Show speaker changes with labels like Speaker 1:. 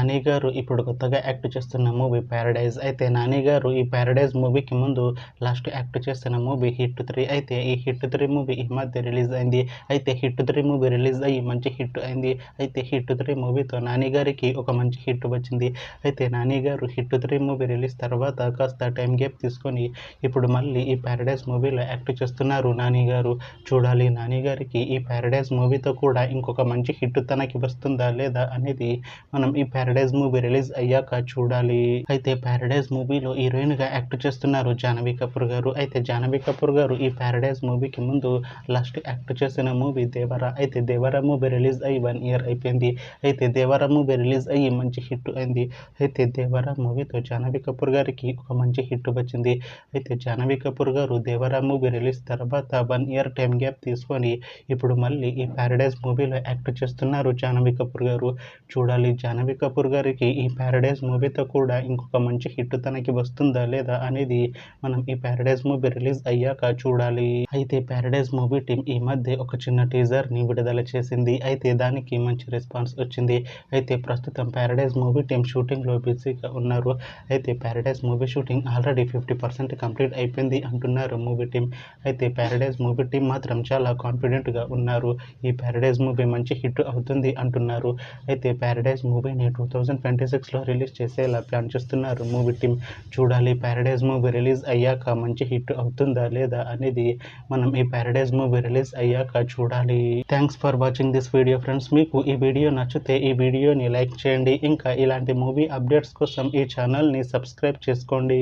Speaker 1: నాని గారు ఇప్పుడు కొత్తగా యాక్ట్ చేస్తున్న మూవీ 'ప్యారడైజ్'. అయితే నాని గారు ఈ 'ప్యారడైజ్' మూవీకి ముందు లాస్ట్ యాక్ట్ చేసిన మూవీ 'హిట్ 3'. అయితే ఈ 'హిట్ 3' మూవీ ఈ మధ్య రిలీజ్ అయింది. అయితే 'హిట్ 3' మూవీ రిలీజ్ అయ్యి మంచి హిట్ అయింది. అయితే 'హిట్ 3' మూవీతో నాని గారికి ఒక మంచి హిట్ వచ్చింది. అయితే నాని గారు 'హిట్ 3' మూవీ రిలీజ్ తర్వాత కాస్త టైం గ్యాప్ తీసుకొని ఇప్పుడు మళ్ళీ ఈ 'ప్యారడైజ్' మూవీలో యాక్ట్ చేస్తున్నారు నాని గారు. చూడాలి నాని గారికి ఈ 'ప్యారడైజ్' మూవీతో కూడా ఇంకొక మంచి హిట్ తనకి వస్తుందా లేదా అనేది మనం ఈ 'ప్యారడైజ్' మూవీ రిలీజ్ అయ్యాక చూడాలి. అయితే 'ప్యారడైజ్' మూవీలో హీరోయిన్‌గా యాక్ట్ చేస్తున్నారు జాహ్నవి కపూర్ గారు. అయితే జాహ్నవి కపూర్ గారు ఈ 'ప్యారడైజ్' మూవీకి ముందు లాస్ట్ యాక్ట్ చేసిన మూవీ 'దేవర'. అయితే 'దేవర' మూవీ రిలీజ్ అయ్యి 1 ఇయర్ అయిపోయింది. అయితే 'దేవర' మూవీ రిలీజ్ అయ్యి మంచి హిట్ అయింది. అయితే 'దేవర' మూవీతో జాహ్నవి కపూర్ గారికి ఒక మంచి హిట్ వచ్చింది. అయితే జాహ్నవి కపూర్ గారు 'దేవర' మూవీ రిలీజ్ తర్వాత 1 ఇయర్ టైం గ్యాప్ తీసుకొని ఇప్పుడు మళ్ళీ ఈ 'ప్యారడైజ్' మూవీలో యాక్ట్ చేస్తున్నారు జాహ్నవి కపూర్ గారు. చూడాలి జాహ్నవి కపూర్ గారికి ఈ 'ప్యారడైజ్' మూవీతో కూడా ఇంకొక మంచి హిట్ తనకి వస్తుందా లేదా అనేది మనం ఈ 'ప్యారడైజ్' మూవీ రిలీజ్ అయ్యాక చూడాలి. అయితే 'ప్యారడైజ్' మూవీ టీం ఈ మధ్య ఒక చిన్న టీజర్‌ని విడుదల చేసింది. అయితే దానికి మంచి రెస్పాన్స్ వచ్చింది. అయితే ప్రస్తుతం 'ప్యారడైజ్' మూవీ టీం షూటింగ్‌లో బిజీగా ఉన్నారు. అయితే 'Paradise' movie shooting already 50% complete అయిపోయింది అంటున్నారు మూవీ టీం. అయితే 'ప్యారడైజ్' మూవీ టీం మాత్రం చాలా కాన్ఫిడెంట్‌గా ఉన్నారు. ఈ 'ప్యారడైజ్' మూవీ మంచి హిట్ అవుతుంది అంటున్నారు. అయితే 'ప్యారడైజ్' మూవీని 2026లో రిలీజ్ చేసేలా ప్లాన్ చేస్తున్నారు మూవీ టీం. చూడాలి 'ప్యారడైజ్' మూవీ రిలీజ్ అయ్యాక మంచి హిట్ అవుతుందా లేదా అనేది మనం ఈ 'ప్యారడైజ్' మూవీ రిలీజ్ అయ్యాక చూడాలి. Thanks for watching this video friends. మీకు ఈ వీడియో నచ్చితే ఈ వీడియోని లైక్ చేయండి. ఇంకా ఇలాంటి మూవీ అప్డేట్స్ కోసం ఈ ఛానల్‌ని సబ్స్క్రైబ్ చేసుకోండి.